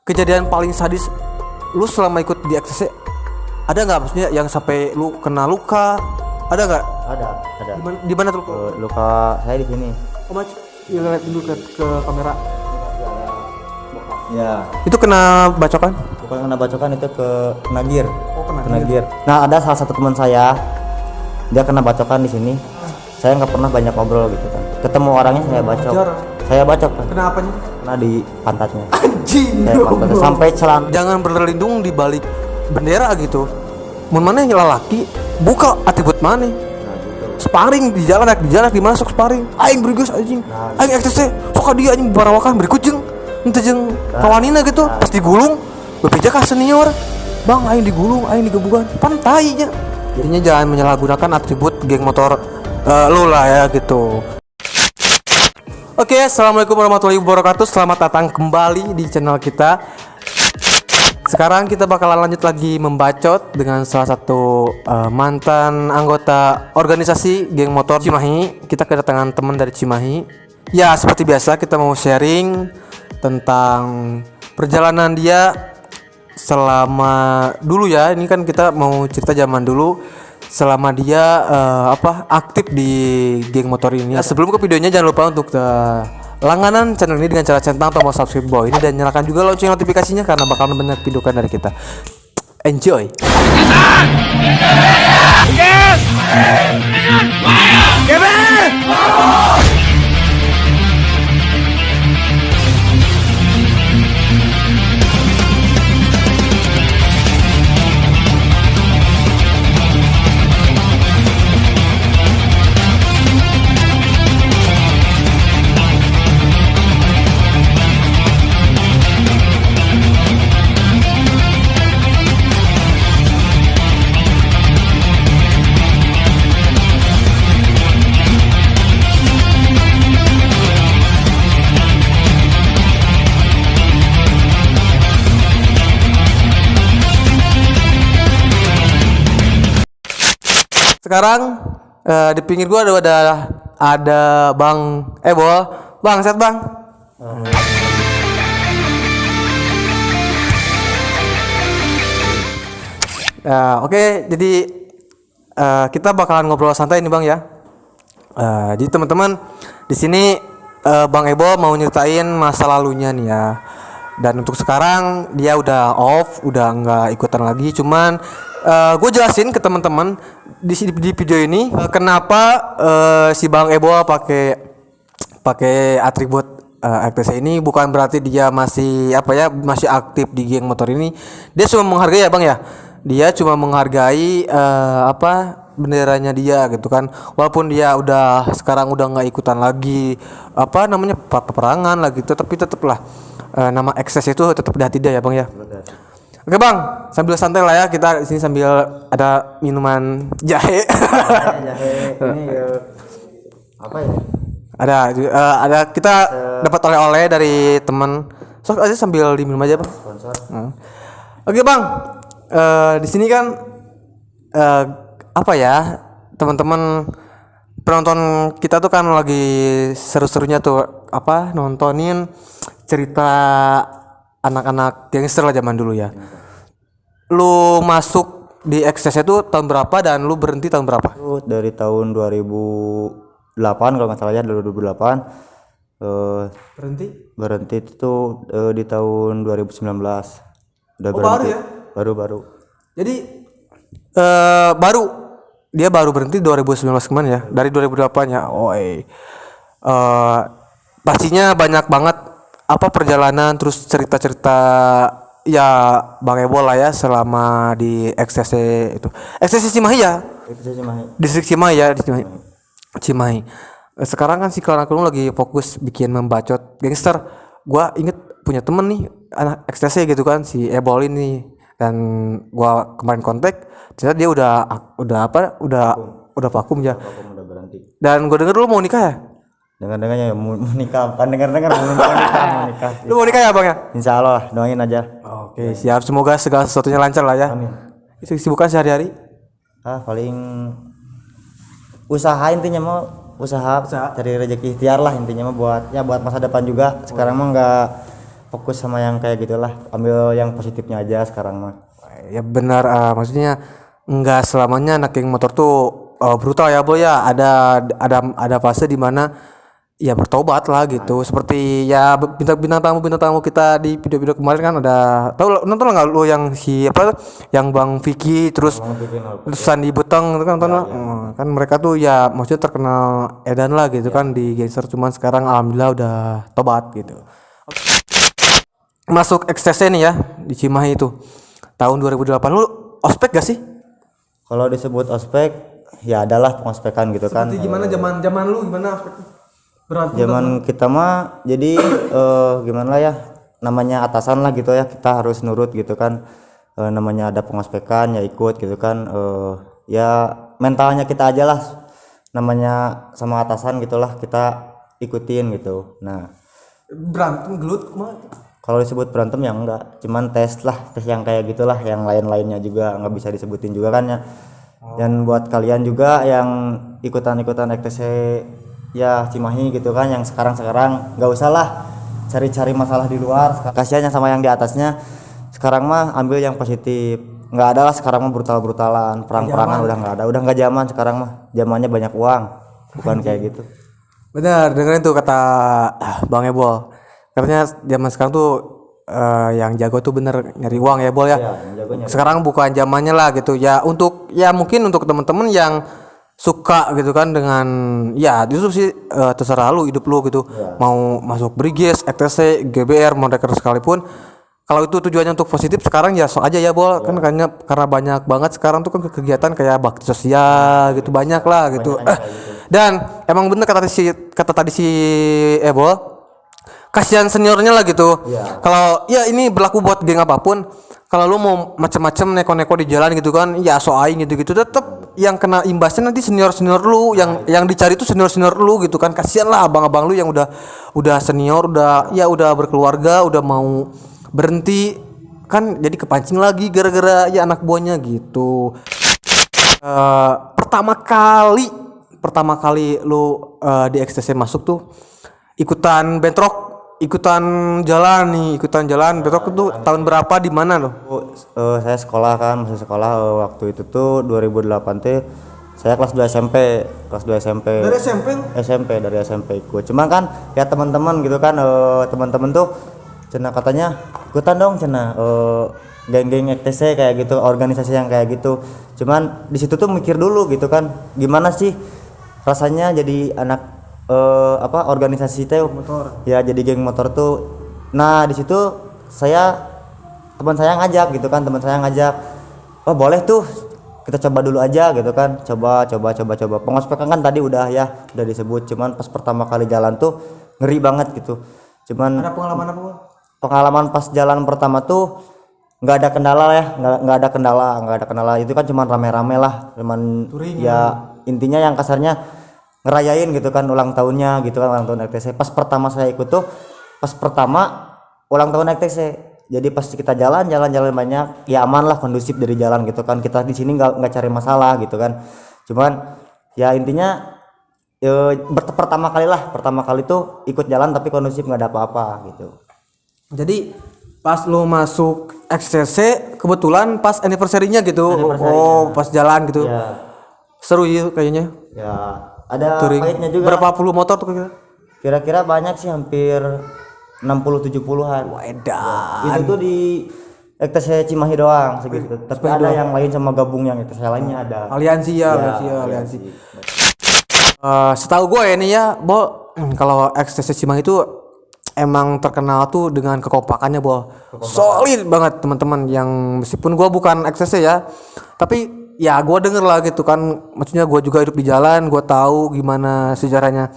kejadian paling sadis lu selama ikut di XTC ada nggak, maksudnya yang sampai lu kena luka, ada nggak? Ada. Di mana tuh? Luka saya di sini. Oh, lihat dulu ke kamera. Ya. Itu kena bacokan? Bukan kena bacokan, itu kena gear. Oh, kena gear. Nah, ada salah satu teman saya, dia kena bacokan di sini. Saya nggak pernah banyak ngobrol gitu kan. Ketemu orangnya saya bacok. Saya bacok kan. Kena apanya? Kena di pantatnya. Anjing. Sampai celana. Jangan berlindung di balik bendera gitu. Mun mana yang lalaki buka atribut mana? Sparring di jalan dimasuk sparring. Aing berigus anjing. Aing XTC suka dia anjing barawakan berikut jeung henteu jeung kawanina gitu. Pas digulung bebeja ka senior. Bang aing digulung, aing digebukan. Pantai nya. Jadinya jangan menyalahgunakan atribut geng motor lu lah ya gitu. Oke, assalamualaikum warahmatullahi wabarakatuh. Selamat datang kembali di channel kita. Sekarang kita bakalan lanjut lagi membacot dengan salah satu mantan anggota organisasi geng motor Cimahi. Kita kedatangan teman dari Cimahi. Ya, seperti biasa kita mau sharing tentang perjalanan dia selama dulu ya. Ini kan kita mau cerita zaman dulu selama dia aktif di geng motor ini. Nah, sebelum ke videonya jangan lupa untuk langganan channel ini dengan cara centang tombol subscribe bawah ini dan nyalakan juga lonceng notifikasinya karena bakalan banyak video kan dari kita. Enjoy. Sekarang di pinggir gua ada Bang Ebol. Bang, sehat Bang? Oke, jadi kita bakalan ngobrol santai nih Bang ya. Jadi teman-teman di sini Bang Ebol mau nyeritain masa lalunya nih ya. Dan untuk sekarang dia udah off, udah nggak ikutan lagi. Cuman gue jelasin ke teman-teman di video ini kenapa si Bang Ebol pakai atribut XTC ini. Bukan berarti dia masih masih aktif di geng motor ini. Dia cuma menghargai ya Bang ya. Dia cuma menghargai benderanya dia gitu kan. Walaupun dia sekarang udah nggak ikutan lagi peperangan lah gitu, tapi tetaplah nama XTC itu tetap di hati dia ya Bang ya. Oke Bang, sambil santai lah ya, kita di sini sambil ada minuman jahe. Ini apa ya? Ada kita dapat oleh-oleh dari teman. Sok aja sambil diminum aja Bang. Sponsor. Oke Bang, di sini kan teman-teman penonton kita tuh kan lagi seru-serunya tuh nontonin cerita anak-anak gangster lah zaman dulu ya. Lu masuk di XTC itu tahun berapa dan lu berhenti tahun berapa? Dari tahun 2008 kalau nggak salah ya, 2008. Berhenti itu di tahun 2019. Udah berhenti. Baru ya? Baru. Jadi dia baru berhenti 2019 kemarin ya, dari 2008 ya. Pastinya banyak banget perjalanan terus cerita-cerita ya Bang Ebol lah ya selama di XTC itu. XTC Cimahi ya? Distrik Cimahi ya, di Cimahi. Sekarang kan si Klarakun lagi fokus bikin membacot gangster. Gua inget punya temen nih anak XTC gitu kan, si Ebol ini. Dan gua kemarin kontak, ternyata dia udah vakum ya. Udah berhenti. Dan gua denger lu mau nikah ya? Dengar-dengarnya mau nikah, kan dengar-dengar mau nikah. Lu mau nikah ya Bang ya? Insya Allah, doain aja. Oke, siap. Semoga segala sesuatunya lancar lah ya. Amin. Itu kesibukan sehari-hari? Paling usaha, intinya mau usaha cari rezeki ikhtiar lah intinya mah buat masa depan juga. Sekarang mah fokus sama yang kayak gitulah, ambil yang positifnya aja sekarang mah. Ya benar, maksudnya nggak selamanya anak geng motor tuh brutal ya boy ya. Ada fase di mana ya bertobat lah gitu. Seperti ya bintang tamu kita di video-video kemarin kan ada, nonton nggak lu yang si apa yang Bang Vicky terus Sandi Beteng itu kan nonton lah. Kan mereka tuh ya maksudnya terkenal edan lah gitu kan di gangster, cuman sekarang alhamdulillah udah tobat gitu. Masuk XTC nih ya di Cimahi itu tahun 2008, lu ospek gak sih? Kalau disebut ospek ya adalah pengospekan gitu kan. Seperti gimana zaman lu gimana ospek? Zaman kita mah jadi gimana lah ya, namanya atasan lah gitu ya, kita harus nurut gitu kan. Namanya ada pengospekan ya ikut gitu kan. Ya mentalnya kita aja lah, namanya sama atasan gitulah kita ikutin gitu. Nah Berantem gelut kemana? kalau disebut berantem ya enggak, cuman tes yang kayak gitulah, yang lain-lainnya juga nggak bisa disebutin juga kan ya. Dan buat kalian juga yang ikutan XTC ya Cimahi gitu kan, yang sekarang nggak usah lah cari-cari masalah di luar, kasihannya sama yang di atasnya. Sekarang mah ambil yang positif, nggak ada lah sekarang mah brutal-brutalan, perang-perangan udah nggak ada, udah nggak zaman sekarang mah, zamannya banyak uang, bukan kayak gitu. Benar, dengerin tuh kata Bang Ebol. Katanya zaman sekarang tuh yang jago tuh bener nyari uang ya Bol ya. Sekarang bukan zamannya lah gitu ya, untuk ya mungkin untuk temen-temen yang suka gitu kan dengan ya itu sih terserah lu, hidup lu gitu. Mau masuk Briges, XTC, GBR, Mondeker sekalipun, kalau itu tujuannya untuk positif sekarang ya sok aja ya Bol. Kan karena banyak banget sekarang tuh kan kegiatan kayak bakti sosial gitu, banyak lah gitu. Dan emang bener kata tadi si Ebol, kasihan seniornya lah gitu. Kalau ya ini berlaku buat geng apapun, kalau lu mau macam-macam neko-neko di jalan gitu kan, ya so aing gitu-gitu, tetap yang kena imbasnya nanti senior lu, yang dicari itu senior lu gitu kan. Kasihan lah abang-abang lu yang udah senior, udah berkeluarga, udah mau berhenti kan, jadi kepancing lagi gara-gara ya anak buahnya gitu. Pertama kali lu di XTC masuk tuh ikutan bentrok, ikutan jalan bentrok tuh tahun berapa, di mana lo? Saya sekolah kan, masih sekolah waktu itu tuh 2008 tuh saya kelas 2 SMP. Dari SMP? Dari SMP ikut. Cuma kan ya teman-teman gitu kan, teman-teman tuh cenah katanya ikutan dong cenah geng-geng XTC kayak gitu, organisasi yang kayak gitu. Cuman di situ tuh mikir dulu gitu kan, gimana sih rasanya jadi anak organisasi teh motor. Ya jadi geng motor tuh. Nah, di situ teman saya ngajak gitu kan, "Oh, boleh tuh. Kita coba dulu aja" gitu kan. Coba. Pengospekan kan tadi udah disebut, cuman pas pertama kali jalan tuh ngeri banget gitu. Cuman ada pengalaman apa? Pengalaman pas jalan pertama tuh nggak ada kendala ya, nggak ada kendala. Itu kan cuman rame-rame lah, cuman touring ya. Intinya yang kasarnya ngerayain gitu kan ulang tahunnya gitu kan, ulang tahun XTC. Pas pertama saya ikut tuh pas pertama ulang tahun XTC. Jadi pas kita jalan banyak ya, aman lah, kondusif dari jalan gitu kan. Kita di sini nggak cari masalah gitu kan. Cuman ya intinya pertama kali tuh ikut jalan tapi kondusif, nggak ada apa-apa gitu. Jadi pas lu masuk XTC kebetulan pas anniversary-nya gitu. Pas jalan gitu. Ya. Seru ya kayaknya. Ya, ada touring. pahitnya juga. Berapa puluh motor tuh Kira-kira banyak sih, hampir 60-70-an. Edan. Itu tuh di XTC Cimahi doang segitu. Tapi ada yang lain sama gabung yang XTC lainnya ada. Aliansi. Setahu gue ini ya, Bol, kalau XTC Cimahi itu emang terkenal tuh dengan kekompakannya, Bol. Solid banget teman-teman, yang meskipun gue bukan XTC ya, tapi ya gue denger lah gitu kan, maksudnya gue juga hidup di jalan, gue tahu gimana sejarahnya,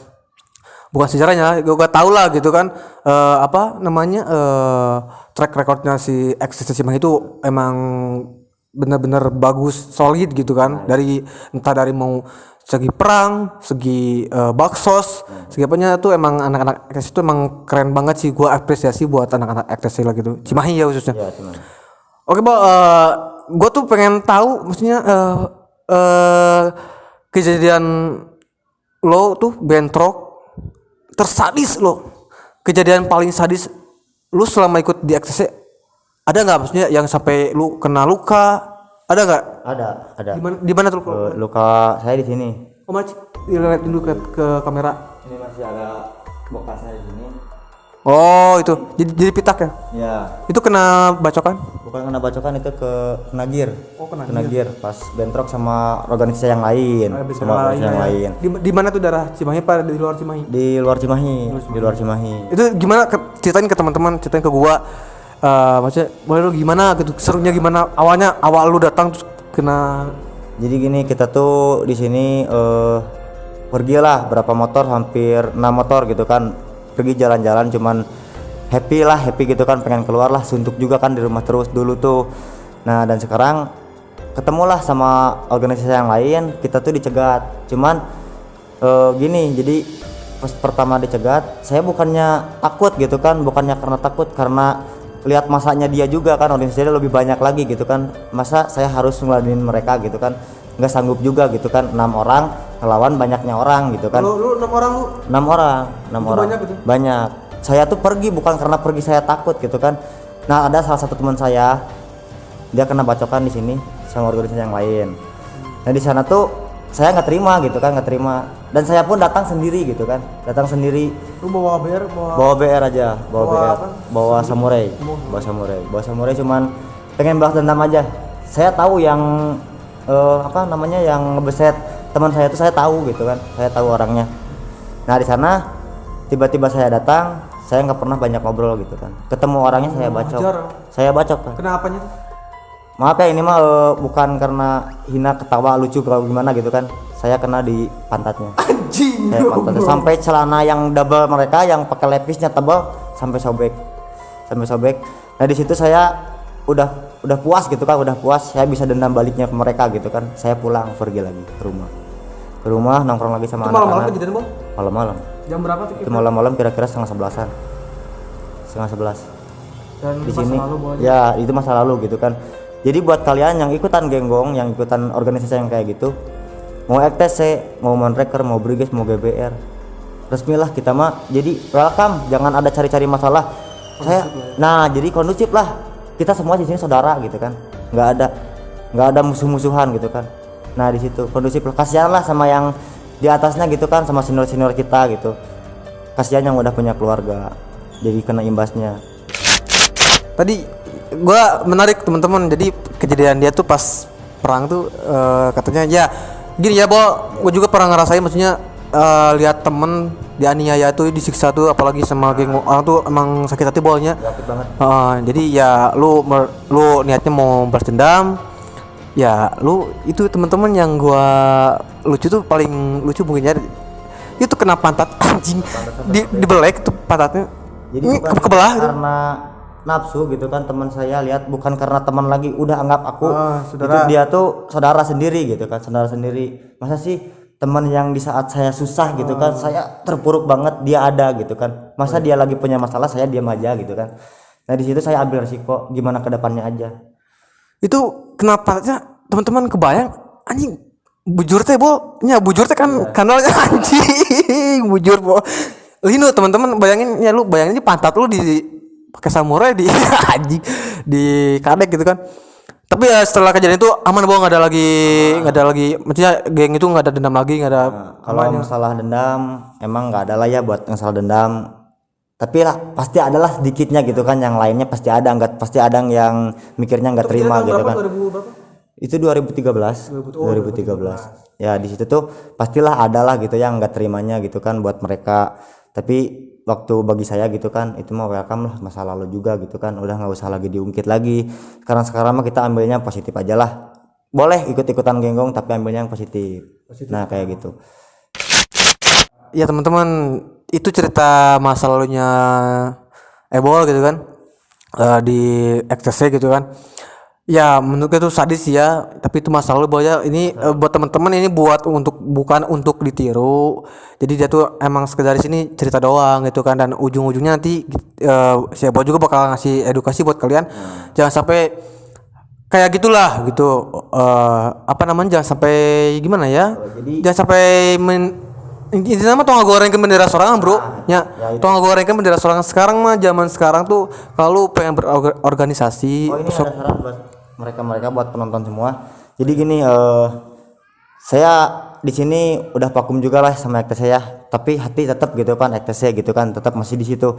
gue tahu lah gitu kan, track recordnya si XTC Cimahi itu emang bener-bener bagus, solid gitu kan. Entah dari mau segi perang, segi baksos, segi apanya tuh emang anak-anak XTC itu emang keren banget sih. Gue apresiasi buat anak-anak XTC lah gitu, Cimahi ya khususnya. Oke, Bol, gue tuh pengen tahu maksudnya kejadian lo tuh bentrok tersadis lo, kejadian paling sadis lu selama ikut di XTC ada nggak maksudnya yang sampai lu kena luka? Ada nggak? Ada. Di mana tuh? Luka saya di sini. Oh Mac, lihat dulu ke kamera. Ini masih ada bekasnya di sini. Oh itu, jadi pitak ya? Ya. Itu kena bacokan? Bukan kena bacokan, itu kena gear. Oh kena gear pas bentrok sama organisasi yang lain. Di mana tuh daerah Cimahi apa di luar Cimahi? Di luar Cimahi. Itu gimana? Ceritain ke teman-teman, ceritain ke gua. Maksudnya boleh lu gimana gitu, serunya gimana? Awal lu datang terus kena. Jadi gini, kita tuh di sini pergilah berapa motor, hampir 6 motor gitu kan, pergi jalan-jalan, cuman happy gitu kan, pengen keluar lah, suntuk juga kan di rumah terus dulu tuh. Nah dan sekarang ketemulah sama organisasi yang lain, kita tuh dicegat, cuman gini, jadi pas pertama dicegat saya bukannya takut gitu kan, bukannya karena takut, karena lihat masanya dia juga kan, organisasinya lebih banyak lagi gitu kan, masa saya harus ngeladenin mereka gitu kan, nggak sanggup juga gitu kan, 6 orang ngelawan banyaknya orang gitu kan. Lu 6 orang lu? 6 orang. Banyak gitu? Banyak. Saya tuh pergi bukan karena pergi saya takut gitu kan. Nah ada salah satu teman saya, dia kena bacokan di sini sama organisasi yang lain. Nah di sana tuh saya nggak terima gitu kan, nggak terima. Dan saya pun datang sendiri gitu kan, Lu bawa BR? Bawa BR aja, Bawa BR, apa? bawa samurai, cuman pengen balas dendam aja. Saya tahu yang yang ngebeset teman saya itu, saya tahu gitu kan, saya tahu orangnya. Nah di sana tiba-tiba saya datang, saya nggak pernah banyak ngobrol gitu kan, ketemu orangnya saya bacok kan. Kenapanya? Maaf ya, ini mah bukan karena hina, ketawa, lucu kalau gimana gitu kan, saya kena di pantatnya. Anjing. Sampai celana yang double mereka yang pakai levisnya tebal sampai sobek. Nah di situ saya udah puas gitu kan, saya bisa dendam baliknya ke mereka gitu kan. Saya pulang, pergi lagi ke rumah nongkrong lagi sama anak-anak. Malam-malam kejadian, Bang? Malam-malam. Jam berapa tuh? Itu malam-malam kira-kira setengah 11-an. Dan di sini lalu, ya itu masa lalu gitu kan. Jadi buat kalian yang ikutan genggong, yang ikutan organisasi yang kayak gitu, mau FTC, mau Monreker, mau Briges, mau GBR, resmilah kita mah. Jadi welcome, jangan ada cari-cari masalah. Jadi kondusif lah. Kita semua di sini saudara gitu kan. Nggak ada musuh-musuhan gitu kan. Nah di situ kondusif lah. Kasihan lah sama yang di atasnya gitu kan, sama senior kita gitu. Kasihan yang udah punya keluarga, jadi kena imbasnya. Tadi gua menarik teman-teman, jadi kejadian dia tuh pas perang tuh katanya ya gini ya, gua juga pernah ngerasain, maksudnya lihat temen dianiaya tuh, disiksa tuh, apalagi sama geng orang tuh emang sakit hati bolanya. Sakit banget. Jadi ya lu niatnya mau balas dendam, ya lu itu teman-teman yang gua lucu tuh, paling lucu mungkin ya itu kena pantat anjing, dibelek tuh pantatnya. Jadi bukan kebelah karena nafsu gitu kan, teman saya lihat, bukan karena teman lagi, udah anggap aku itu dia tuh saudara sendiri gitu kan, masa sih teman yang di saat saya susah gitu kan, saya terpuruk banget dia ada gitu kan, masa dia lagi punya masalah saya diam aja gitu kan. Nah di situ saya ambil resiko, gimana ke depannya aja. Itu kenapa teman-teman kebayang anjing, bujur teh kan kanalnya anjing bujur Lino, teman-teman bayangin ya, lu bayangin pantat lu di pakai samurai di anjing di kadek gitu kan. Tapi ya setelah kejadian itu aman, nggak ada lagi, maksudnya geng itu nggak ada dendam lagi, nggak ada. Kalau masalah dendam emang nggak ada lah ya buat masalah dendam, tapi lah pasti adalah sedikitnya gitu kan, yang lainnya pasti ada, nggak pasti ada yang mikirnya nggak terima gitu kan. 2000 itu 2013. Ya di situ tuh pastilah adalah gitu yang nggak terimanya gitu kan buat mereka. Tapi waktu bagi saya gitu kan, itu mah welcome lah, masa lalu juga gitu kan, udah nggak usah lagi diungkit lagi. Sekarang mah kita ambilnya positif aja lah, boleh ikut-ikutan genggong tapi ambilnya yang positif. Nah kayak gitu ya teman-teman, itu cerita masa lalunya Ebol gitu kan, di XTC gitu kan. Ya menurut gue itu sadis ya, tapi itu masa lalu. Bahwa ini buat teman-teman, ini bukan untuk ditiru. Jadi dia tuh emang sekedar di sini cerita doang gitu kan, dan ujung-ujungnya nanti si Ebol juga bakal ngasih edukasi buat kalian. Jangan sampai kayak gitulah gitu, jangan sampai gimana ya, jangan sampai intinya mah tong gorengkeun bendera sorangan bro nya ya itu. tong gorengkeun bendera sorangan. Sekarang mah zaman sekarang tuh kalau pengen berorganisasi Oh ini sok ada saran buat mereka buat penonton semua. Jadi gini, saya di sini udah vakum juga lah sama EKTC ya. Tapi hati tetap gitu kan EKTC gitu kan, tetap masih di situ.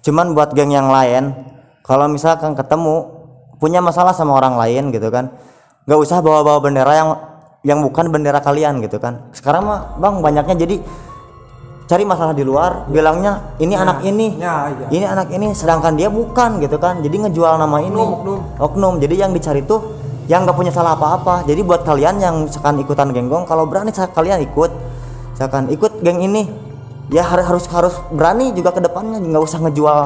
Cuman buat geng yang lain, kalau misalkan ketemu punya masalah sama orang lain gitu kan, nggak usah bawa-bawa bendera yang bukan bendera kalian gitu kan. Sekarang mah bang banyaknya jadi cari masalah di luar, bilangnya ini anak ini, ini anak ini, sedangkan dia bukan gitu kan. Jadi ngejual nama ini, oknum. Jadi yang dicari tuh yang nggak punya salah apa-apa. Jadi buat kalian yang misalkan ikutan genggong, kalau berani kalian ikut, misalkan ikut geng ini, ya harus berani juga ke depannya, nggak usah ngejual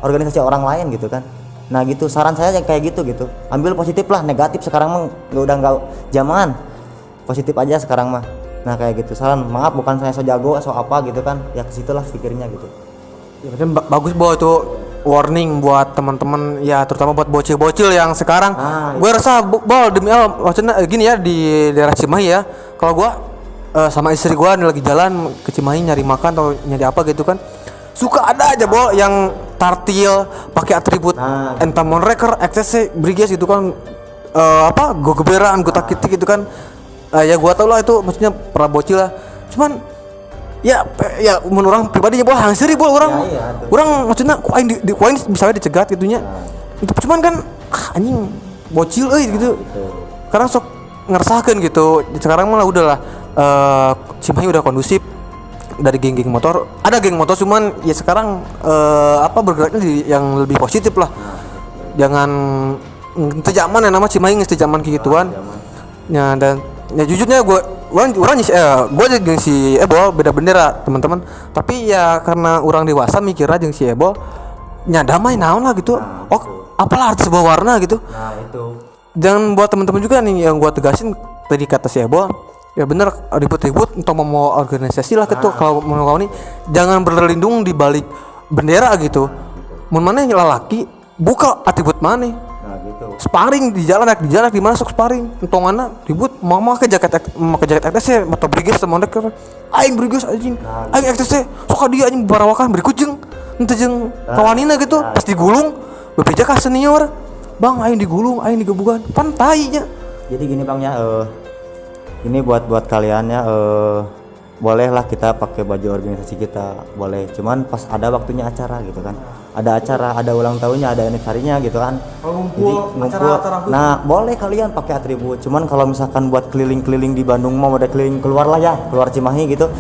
organisasi orang lain gitu kan. Nah gitu, saran saya yang kayak gitu. Ambil positif lah, negatif sekarang mah nggak zaman. Positif aja sekarang mah. Nah kayak gitu, saran. Maaf bukan saya so jago so apa gitu kan, ya kesitulah pikirnya gitu. Ya, bagus bahwa itu warning buat teman-teman ya, terutama buat bocil-bocil yang sekarang. Gue rasa bol demi Allah, maksudnya gini ya, di daerah Cimahi ya, kalau gue sama istri gue lagi jalan ke Cimahi nyari makan atau nyari apa gitu kan, suka ada aja bol yang tartil pakai atribut entah Monreker, EKTC, Briges gitu kan, gue geberan, gue takitik gitu kan. Ya gua tau lah itu maksudnya para bocil lah. Cuman ya menurut orang pribadi ya bol hangseri bol orang. Orang maksudnya ku aing bisa dicegat gitunya. Itu cuman kan anjing bocil gitu. Sekarang sok ngeresahkeun gitu. Sekarang malah udahlah Cimahi udah kondusif dari geng-geng motor. Ada geng motor cuman ya sekarang bergeraknya di yang lebih positif lah. Jangan itu zaman yang nama Cimahi geus zaman kegituan. Ya dan ya jujurnya gue jeung si Ebol beda bendera teman-teman, tapi ya karena orang dewasa mikirnya jeung si Ebol nya damai naon lah gitu. Apalah arti sebuah warna gitu. Nah itu dan buat teman-teman juga nih yang gue tegasin tadi kata si Ebol, ya bener ribut-ribut untuk mau organisasi lah gitu. Kalau mau nih jangan berlindung di balik bendera gitu. Mun mana yang lalaki buka atribut mana sparring di jalan dimasuk sparring entonganna ribut mama ke jaket EKTC atau Briges sama Monreker aing Briges anjing aing EKTC sok dia anjing barawakan beri kucing henteu jeung kawanina gitu pasti gulung bebeja ka senior bang aing digulung aing digebugan pan tai nya. Jadi gini bang ya, ini buat kalian ya, bolehlah kita pakai baju organisasi kita boleh, cuman pas ada waktunya acara gitu kan, ada acara, ada ulang tahunnya, ada anniversary-nya gitu kan. Jadi ngumpul, nah boleh kalian pakai atribut. Cuman kalau misalkan buat keliling-keliling di Bandung mau ada keliling keluar lah ya, keluar Cimahi gitu,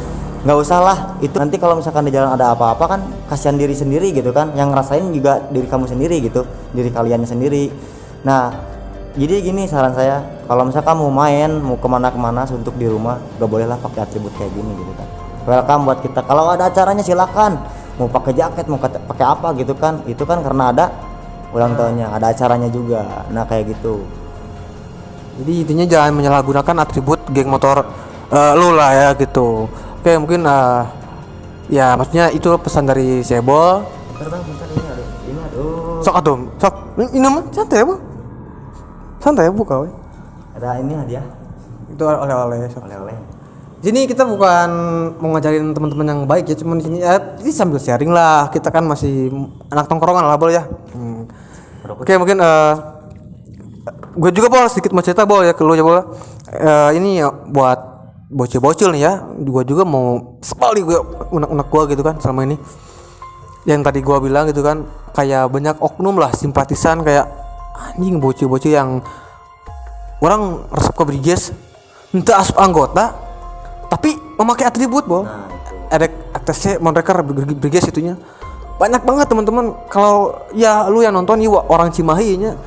nggak usah lah. Itu nanti kalau misalkan di jalan ada apa-apa kan kasihan diri sendiri gitu kan, yang ngerasain juga diri kamu sendiri gitu, diri kaliannya sendiri. Nah jadi gini saran saya, kalau misalkan mau main mau kemana-kemana suntuk di rumah, gak bolehlah pakai atribut kayak gini gitu kan. Welcome buat kita, kalau ada acaranya silakan, mau pakai jaket mau pakai apa gitu kan, itu kan karena ada ulang tahunnya, ada acaranya juga. Nah kayak gitu. Jadi intinya jangan menyalahgunakan atribut geng motor lu lah ya gitu. Oke mungkin ya maksudnya itu pesan dari Sebol. Bentar ini aduh. Sok ini mah santai ya santai buka we. Ada ini hadiah. Itu oleh-oleh. Sini kita bukan mau ngajarin teman-teman yang baik ya, cuman di sini ini sambil sharing lah. Kita kan masih anak tongkrongan lah bol ya. Oke mungkin gue juga bol sedikit mau cerita bol ya ke lu ya bol. Ini ya buat bocil-bocil nih ya. Gue juga mau sekali gue unek-unek gue gitu kan selama ini. Yang tadi gue bilang gitu kan, kayak banyak oknum lah simpatisan kayak anjing bocil-bocil yang orang resep ke Briges entah asup anggota tapi memakai atribut bol. Ada EKTC, Monreker, Briges itunya banyak banget teman-teman. Kalau ya lu yang nonton ya orang Cimahi nya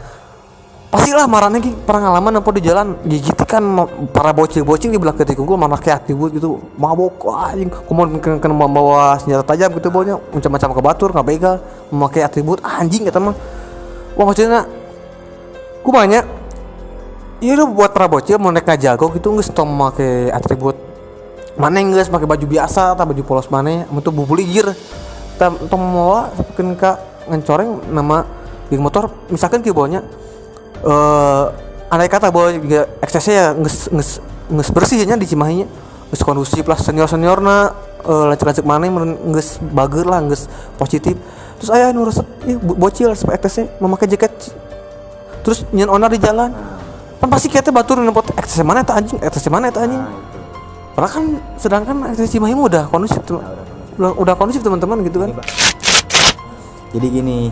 pastilah marahnya ki pengalaman apa di jalan gigitikan para bocil-bocil di belakang ketik unggul memakai atribut gitu, mabok anjing kemudian kena membawa senjata tajam gitu bolnya macam-macam ke batur nggak begal memakai atribut anjing kata mah. Wah maksudnya ku banyak iya lu buat para bocil mau naik ngajago gitu nggak setong memakai atribut mana nggak pakai baju biasa atau baju polos mana untuk bubuligir atau mau sepekin ka ngencoreng nama geng motor misalkan kibaunya andai kata bahwa EKTC ya nges bersihnya di Cimahinya nges kondusif lah senior-seniorna lancek-lancek mana geus bager lah geus positif. Terus aya nu resep bocil resep ETC memakai jaket. Terus nyen onar di jalan. Kan pasti kita batur nepot ETC mana eta anjing, ETC mana eta anjing. Padahal kan sedangkan ETC Cimahi udah kondusif udah kondusif teman-teman gitu kan. Jadi gini,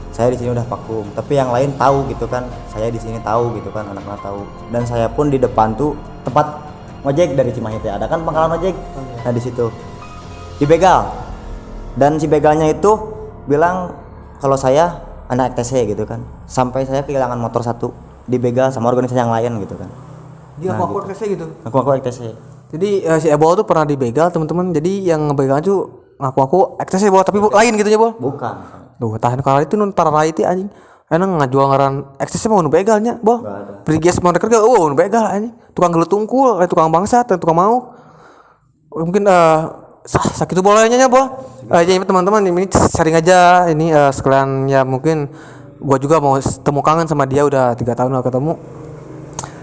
saya di sini udah vakum, tapi yang lain tahu gitu kan. Saya di sini tahu gitu kan, anak-anak tahu. Dan saya pun di depan tuh tempat ojek dari Cimahi teh ada kan pangkalan ojek. Nah di situ dibegal. Dan si begalnya itu bilang kalau saya anak ETC gitu kan. Sampai saya kehilangan motor satu dibegal sama organisasi yang lain gitu kan. Dia Nah, ngaku ETC gitu. Aku ETC. Jadi si Ebol tuh pernah dibegal teman-teman. Jadi yang ngebegal tuh ngaku-ngaku ETC Bol tapi lain gitu ya Bol. Bukan. Duh, tahan kala itu nun tararai ti anjing. Enang ngajual ngaran ETC mah nu begalnya, Bol. Briges mau kerja nu begal anjing. Tukang gelut tungkul, tukang bangsat, tukang mau. Mungkin sakitu bolanya nya, Bol. Jadi teman-teman ini sharing aja ini sekalian ya mungkin gua juga mau temu kangen sama dia udah 3 tahun gak ketemu.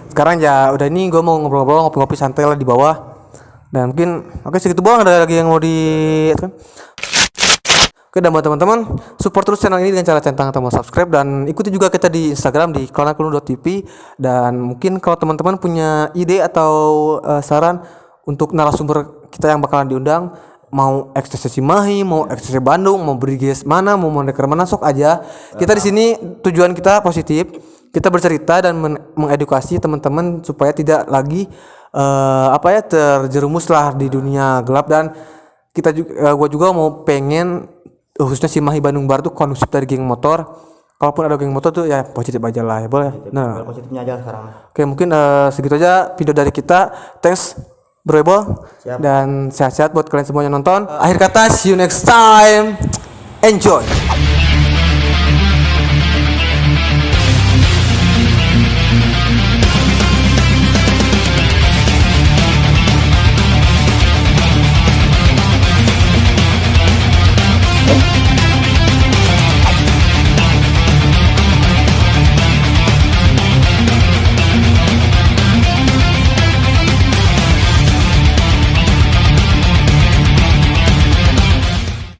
Sekarang ya udah ini gua mau ngobrol-ngobrol ngopi-ngopi santai lah di bawah. Dan mungkin oke segitu doang, ada lagi yang mau di kan. Oke, dan buat teman-teman support terus channel ini dengan cara centang tombol subscribe dan ikuti juga kita di Instagram di klanakulun.tv. Dan mungkin kalau teman-teman punya ide atau saran untuk narasumber kita yang bakalan diundang, mau ekstasi Cimahi, mau ekstasi Bandung, mau Briges mana, mau Mondeker mana, sok aja. Kita di sini tujuan kita positif, kita bercerita dan mengedukasi teman-teman supaya tidak lagi terjerumus lah di dunia gelap. Dan kita juga gua juga mau pengen khususnya Cimahi Bandung Barat tuh kondusif dari geng motor. Kalaupun ada geng motor tuh ya positif aja lah ya boleh. Nah, Positifnya aja sekarang. oke mungkin segitu aja video dari kita. Thanks Bro Ebol. Dan sehat-sehat buat kalian semuanya nonton. Akhir kata see you next time. Enjoy.